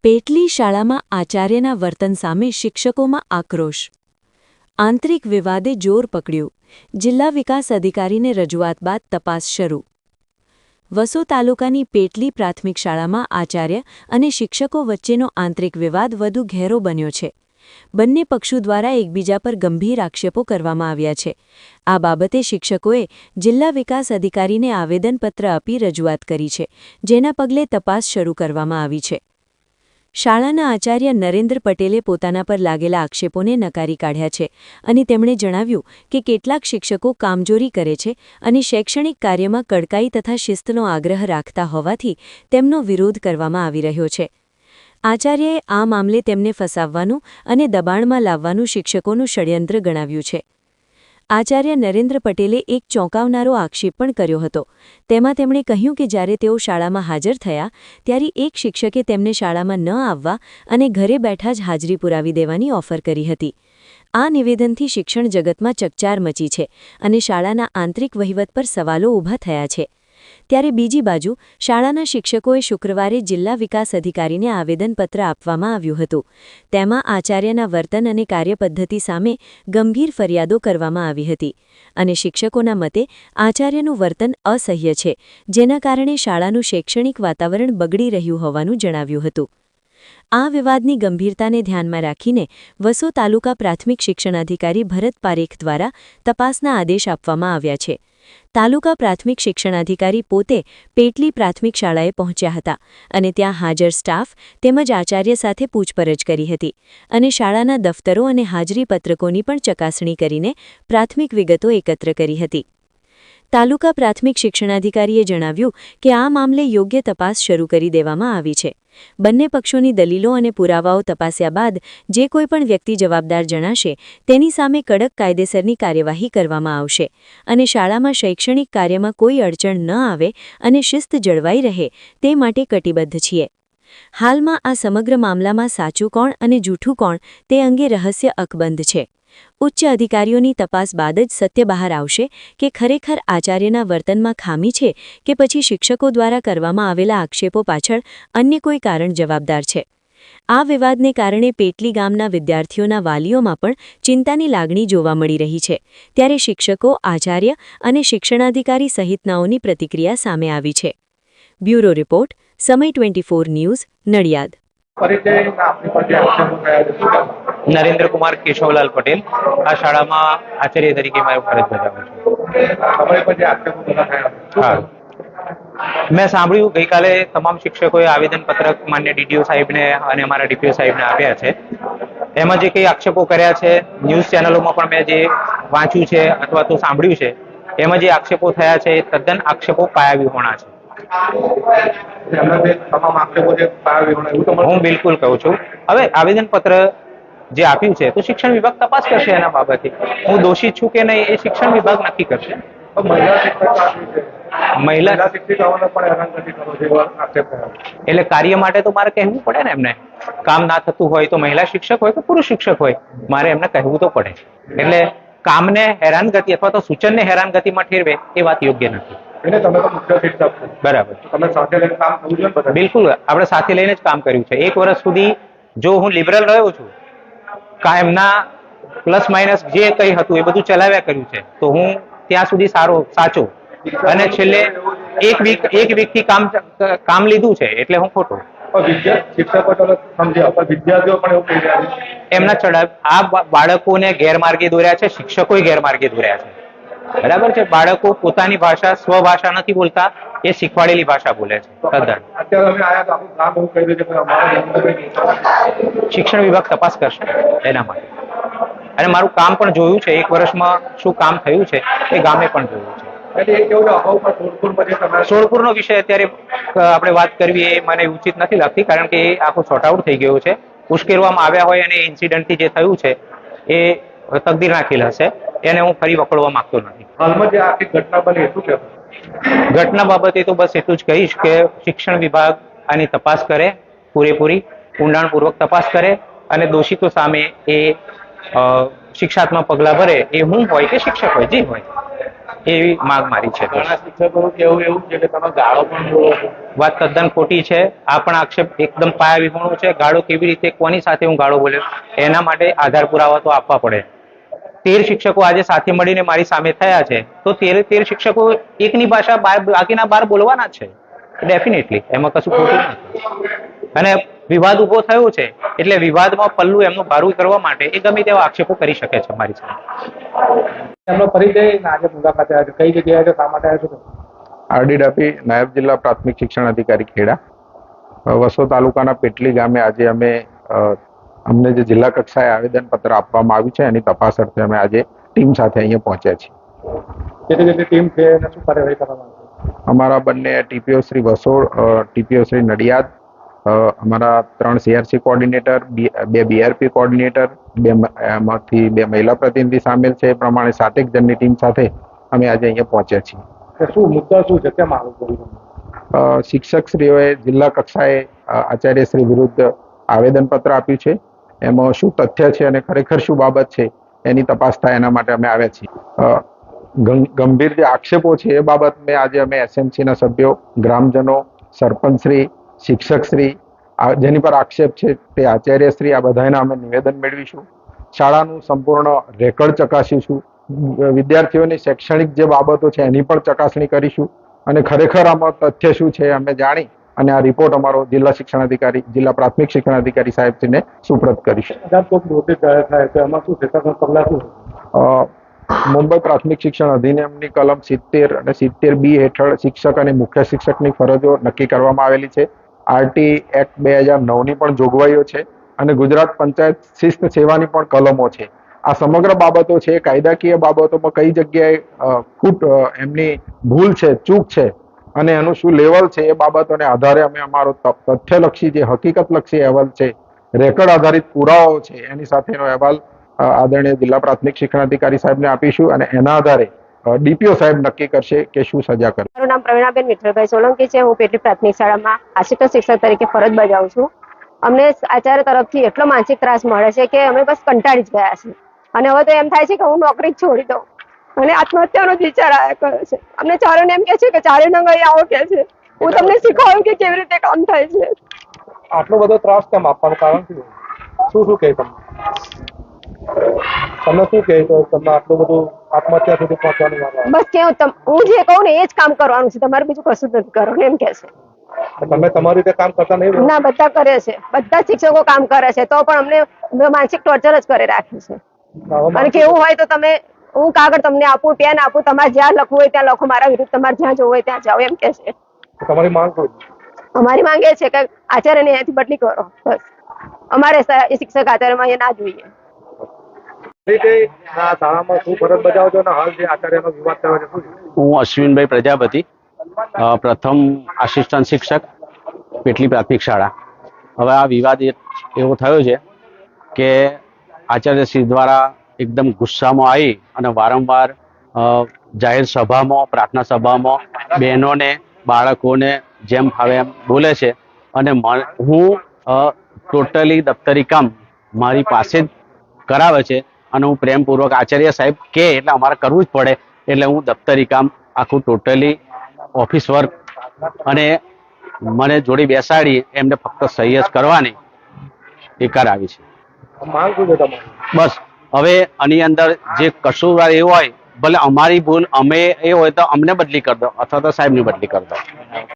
પેટલી શાળામાં આચાર્યના વર્તન સામે શિક્ષકોમાં આક્રોશ. આંતરિક વિવાદે જોર પકડ્યું. જિલ્લા વિકાસ અધિકારીને રજૂઆત બાદ તપાસ શરૂ. વસો તાલુકાની પેટલી પ્રાથમિક શાળામાં આચાર્ય અને શિક્ષકો વચ્ચેનો આંતરિક વિવાદ વધુ ઘેરો બન્યો છે. બંને પક્ષો દ્વારા એકબીજા પર ગંભીર આક્ષેપો કરવામાં આવ્યા છે. આ બાબતે શિક્ષકોએ જિલ્લા વિકાસ અધિકારીને આવેદનપત્ર આપી રજૂઆત કરી છે, જેના પગલે તપાસ શરૂ કરવામાં આવી છે. શાળાના આચાર્ય નરેન્દ્ર પટેલે પોતાના પર લાગેલા આક્ષેપોને નકારી કાઢ્યા છે અને તેમણે જણાવ્યું કે કેટલાક શિક્ષકો કામચોરી કરે છે અને શૈક્ષણિક કાર્યમાં કડકાઈ તથા શિસ્તનો આગ્રહ રાખતા હોવાથી તેમનો વિરોધ કરવામાં આવી રહ્યો છે. આચાર્યએ આ મામલે તેમને ફસાવવાનું અને દબાણમાં લાવવાનું શિક્ષકોનું ષડયંત્ર ગણાવ્યું છે. આચાર્ય નરેન્દ્ર પટેલે એક ચોંકાવનારો આક્ષેપ પણ કર્યો હતો. તેમાં તેમણે કહ્યું કે જ્યારે તેઓ શાળામાં હાજર થયા ત્યારે એક શિક્ષકે તેમને શાળામાં ન આવવા અને ઘરે બેઠા જ હાજરી પુરાવી દેવાની ઓફર કરી હતી. આ નિવેદનથી શિક્ષણ જગતમાં ચકચાર મચી છે અને શાળાના આંતરિક વહીવટ પર સવાલો ઊભા થયા છે. ત્યારે બીજી બાજુ શાળાના શિક્ષકોએ શુક્રવારે જિલ્લા વિકાસ અધિકારીને આવેદનપત્ર આપવામાં આવ્યું હતું. તેમાં આચાર્યના વર્તન અને કાર્યપદ્ધતિ સામે ગંભીર ફરિયાદો કરવામાં આવી હતી અને શિક્ષકોના મતે આચાર્યનું વર્તન અસહ્ય છે, જેના કારણે શાળાનું શૈક્ષણિક વાતાવરણ બગડી રહ્યું હોવાનું જણાવ્યું હતું. આ વિવાદની ગંભીરતાને ધ્યાનમાં રાખીને વસો તાલુકા પ્રાથમિક શિક્ષણાધિકારી ભરત પારેખ દ્વારા તપાસના આદેશ આપવામાં આવ્યા છે. તાલુકા પ્રાથમિક શિક્ષણાધિકારી પોતે પેટલી પ્રાથમિક શાળાએ પહોંચ્યા હતા અને ત્યાં હાજર સ્ટાફ તેમજ આચાર્ય સાથે પૂછપરછ કરી હતી અને શાળાના દફતરો અને હાજરી પત્રકોની પણ ચકાસણી કરીને પ્રાથમિક વિગતો એકત્ર કરી હતી. તાલુકા પ્રાથમિક શિક્ષણાધિકારીએ જણાવ્યું કે આ મામલે યોગ્ય તપાસ શરૂ કરી દેવામાં આવી છે. બંને પક્ષોની દલીલો અને પુરાવાઓ તપાસ્યા બાદ જે કોઈ પણ વ્યક્તિ જવાબદાર જણાશે તેની સામે કડક કાયદેસરની કાર્યવાહી કરવામાં આવશે અને શાળામાં શૈક્ષણિક કાર્યમાં કોઈ અડચણ ન આવે અને શિસ્ત જળવાઈ રહે તે માટે કટિબદ્ધ છીએ. હાલમાં આ સમગ્ર મામલામાં સાચું કોણ અને જૂઠું કોણ તે અંગે રહસ્ય અકબંધ છે. ઉચ્ચ અધિકારીઓની તપાસ બાદ જ સત્ય બહાર આવશે કે ખરેખર આચાર્યના વર્તનમાં ખામી છે કે પછી શિક્ષકો દ્વારા કરવામાં આવેલા આક્ષેપો પાછળ અન્ય કોઈ કારણ જવાબદાર છે. આ વિવાદને કારણે પેટલી ગામના વિદ્યાર્થીઓના વાલીઓમાં પણ ચિંતાની લાગણી જોવા મળી રહી છે. ત્યારે શિક્ષકો, આચાર્ય અને શિક્ષણાધિકારી સહિતનાઓની પ્રતિક્રિયા સામે આવી છે. બ્યુરો રિપોર્ટ, સમય 24 ન્યૂઝ, નડિયાદ. નરેન્દ્ર કુમાર કેશવલાલ પટેલ આ શાળામાં આચાર્ય તરીકે મારો ફરજ બજાવું છું. મેં સાંભળ્યું ગઈકાલે તમામ શિક્ષકોએ આવેદનપત્રક માન્ય ડીડીઓ સાહેબને અને અમારા ડીપીઓ સાહેબને આપ્યા છે. એમાં જે કંઈ આક્ષેપો કર્યા છે, ન્યૂઝ ચેનલોમાં પણ મેં જે વાંચ્યું છે અથવા તો સાંભળ્યું છે, એમાં જે આક્ષેપો થયા છે એ તદ્દન આક્ષેપો પાયાવિહોણા છે. હું બિલકુલ કહું છું. હવે આવેદનપત્ર જે આપ્યું છે તો શિક્ષણ વિભાગ તપાસ કરશે એના બાબતે. હું દોષિત છું કે નહીં એ શિક્ષણ વિભાગ નક્કી કરશે. એટલે કાર્ય માટે તો મારે કહેવું પડે ને એમને. કામ ના થતું હોય તો મહિલા શિક્ષક હોય કે પુરુષ શિક્ષક હોય મારે એમને કહેવું તો પડે. એટલે કામને હેરાનગતિ અથવા તો સૂચનને હેરાનગતિમાં ઠેરવે એ વાત યોગ્ય નથી. બરાબર, બિલકુલ આપણે સાથે લઈને જ કામ કર્યું છે. 1 વર્ષ સુધી જો હું લિબરલ રહ્યો છું, કાયમના પ્લસ માઇનસ જે કંઈ હતું એ બધું ચલાવ્યા કર્યું છે, તો હું ત્યાં સુધી સાચો અને છેલ્લે એક વીકથી કામ લીધું છે એટલે હું ખોટો. એમના ચડાવ આ બાળકોને ગેરમાર્ગે દોર્યા છે, શિક્ષકોએ ગેરમાર્ગે દોર્યા છે. બરાબર છે. બાળકો પોતાની ભાષા સ્વભાષા નથી બોલતા, એ શીખવાડેલી ભાષા બોલે છે. શિક્ષણ વિભાગ તપાસ કરશે એના માટે. અને મારું કામ પણ જોયું છે. 1 વર્ષમાં શું કામ થયું છે એ ગામે પણ જોયું છે. સોળપુરનો વિષય અત્યારે આપણે વાત કરવી એ મને ઉચિત નથી લાગતી, કારણ કે એ આખું શોર્ટ આઉટ થઈ ગયું છે. ઉશ્કેરવામાં આવ્યા હોય અને ઇન્સિડન્ટથી જે થયું છે એ તકદીરના ખેલ હશે. એને હું ફરી વખોડવા માંગતો નથી. હાલમાં જે આખી ઘટના બની શું કહેવું? ઘટના બાબતે તો બસ એટલું જ કહીશ કે શિક્ષણ વિભાગ આની તપાસ કરે, પૂરેપૂરી ઊંડાણપૂર્વક તપાસ કરે અને દોષિતો સામે એ શિક્ષાત્મક પગલાં ભરે. એ હું હોય કે શિક્ષક હોય, જે હોય. એવી માંગ મારી છે. ઘણા શિક્ષકોનું કહેવું એવું છે કે તમે ગાળો પણ બોલો છો. વાત તદ્દન ખોટી છે. આ પણ આક્ષેપ એકદમ પાયા વિહોણો છે. ગાળો કેવી રીતે, કોની સાથે હું ગાળો બોલ્યો, એના માટે આધાર પુરાવા તો આપવા પડે. 13 શિક્ષકો આજે સાથે મળીને મારી સામે થયા છે, તો 13 શિક્ષકો એકની ભાષા બાકીના 12 બોલવાના જ છે. ડેફિનેટલી એમાં કશું ખોટું નથી. અને વિવાદ ઉભો થયો છે એટલે વિવાદમાં પલ્લું એમનું ભારું કરવા માટે એ ગમે તેવા આક્ષેપો કરી શકે છે મારી સામે. એમનો પરિચય આજે મુલાકાતે આવ્યા છે, કઈ જગ્યાએ છે, શા માટે આવ્યા છો? આરડી ડાપી નાયબ જિલ્લા પ્રાથમિક શિક્ષણ અધિકારી ખેડા. વસો તાલુકાના પેટલી ગામે આજે અમે અમને જે જિલ્લા કક્ષાએ આવેદનપત્ર આપવામાં આવ્યું છે એની તપાસ અર્થે અમે આજે ટીમ સાથે અહીંયા પહોંચ્યા છીએ. કેટલી જેટલી ટીમ છે અને શું કાર્યવાહી કરવામાં આવશે? અમારા બંને ટીપીઓ શ્રી વસોડ, ટીપીઓ શ્રી નડિયાદ, અમારા 3 સીઆરસી કોઓર્ડિનેટર, 2 બીઆરપી કોઓર્ડિનેટર, એમાંથી 2 મહિલા પ્રતિનિધિ સામેલ છે. એ પ્રમાણે 7 જણની ટીમ સાથે અમે આજે અહીંયા પહોંચ્યા છીએ. શું મુદ્દા શું છે, કેમ આવું કર્યું? શિક્ષકશ્રીઓએ જિલ્લા કક્ષાએ આચાર્યશ્રી વિરુદ્ધ આવેદનપત્ર આપ્યું છે. એમાં શું તથ્ય છે અને ખરેખર શું બાબત છે એની તપાસ થાય એના માટે અમે આવ્યા છીએ. ગંભીર જે આક્ષેપો છે એ બાબત મેં આજે અમે એસએમસીના સભ્યો, ગ્રામજનો, સરપંચશ્રી, શિક્ષકશ્રી, જેની પર આક્ષેપ છે તે આચાર્યશ્રી, આ બધાના અમે નિવેદન મેળવીશું. શાળાનું સંપૂર્ણ રેકર્ડ ચકાસીશું. વિદ્યાર્થીઓની શૈક્ષણિક જે બાબતો છે એની પણ ચકાસણી કરીશું અને ખરેખર આમાં તથ્ય શું છે અમે જાણી અને આ રિપોર્ટ અમારો જિલ્લા શિક્ષણ અધિકારી, જિલ્લા પ્રાથમિક શિક્ષણ અધિકારી સાહેબશ્રીને સુપ્રત કરીશું. મુંબઈ પ્રાથમિક શિક્ષણ અધિનિયમની કલમ 70 અને 70B હેઠળ શિક્ષક અને મુખ્ય શિક્ષકની ફરજો નક્કી કરવામાં આવેલી છે. આરટી એક્ટ 2009ની પણ જોગવાઈઓ છે અને ગુજરાત પંચાયત શિસ્ત સેવાની પણ કલમો છે. આ સમગ્ર બાબતો છે. કાયદાકીય બાબતોમાં કઈ જગ્યાએ એમની ભૂલ છે, ચૂક છે અને એનું શું લેવલ છે એ બાબતોને આધારે અમે અમારો તથ્યલક્ષી જે હકીકતલક્ષી અહેવાલ છે, રેકર્ડ આધારિત પુરાવાઓ છે એની સાથેનો અહેવાલ આદરણીય જિલ્લા પ્રાથમિક શિક્ષણ અધિકારી સાહેબને આપીશું અને એના આધારે ડીપીઓ સાહેબ નક્કી કરશે કે શું સજા કરે. મારું નામ પ્રવીણાબેન વિઠ્ઠલભાઈ સોલંકી છે. હું પેટલી પ્રાથમિક શાળામાં આસિસ્ટન્ટ શિક્ષક તરીકે ફરજ બજાવું છું. અમને આચાર્ય તરફથી એટલો માનસિક ત્રાસ મળે છે કે અમે બસ કંટાળી જ ગયા છીએ અને હવે તો એમ થાય છે કે હું નોકરી જ છોડી દઉં અને આત્મહત્યાનો જ વિચાર આવ્યા કરે છે. અમને ચારેને એમ કે છે કે ચારે નંગ અહીં આવો કે છે. હું તમને શીખવાડું કે કેવી રીતે કામ થાય છે. આટલો બધો ત્રાસ કેમ આપવાનું કારણ શું શું કહે તમે શું કહે તો તમને આટલું બધું આત્મહત્યા સુધી પહોંચવાનું વાત આવે? બસ કે હું જે કહું ને એ જ કામ કરવાનું છે, તમારે બીજું કશું જ નથી કરવાનું એમ કે છે. તમે તમારી રીતે કામ કરતા નહીં? ના, બધા કરે છે, બધા શિક્ષકો કામ કરે છે તો પણ અમને માનસિક ટોર્ચર જ કરી રાખે છે. અને કેવું હોય તો તમે, હું કાગળ તમને આપું, પેન આપું, તમારે જ્યાં લખવું હોય ત્યાં લખો, મારા વિરુદ્ધ તમારે જ્યાં જવું હોય ત્યાં જાઓ એમ કે છે. તમારી માંગ શું? અમારી માંગ એ છે કે આચાર્યને અહીંયાથી બદલી કરો. બસ અમારે શિક્ષક આચાર્યમાં અહીંયા ના જોઈએ. શાળામાં શું ફરજ બજાવો છો અને હાલ જે આચાર્યનો વિવાદ થયો છે શું? હું અશ્વિનભાઈ પ્રજાપતિ, પ્રથમ આસિસ્ટન્ટ શિક્ષક, પેટલી પ્રાથમિક શાળા. હવે આ વિવાદ એવો થયો છે કે આચાર્યશ્રી દ્વારા એકદમ ગુસ્સામાં આવી અને વારંવાર જાહેર સભામાં, પ્રાર્થના સભામાં બહેનોને, બાળકોને જેમ ફાવે એમ બોલે છે અને હું ટોટલી દફતરી કામ મારી પાસે જ કરાવે છે અને હું પ્રેમપૂર્વક આચાર્ય સાહેબ કે એટલે અમારે કરવું જ પડે એટલે હું દફતરી કામ આખું ટોટલી ઓફિસ વર્ક અને મને જોડી બેસાડી એમને ફક્ત સહી જ કરવાની એ કરાવી છે. માંગ શું છે તમારી? બસ હવે આની અંદર જે કસૂરવાર એ હોય, ભલે અમારી ભૂલ અમે એ હોય તો અમને બદલી કરી દો અથવા તો સાહેબની બદલી કરી દો.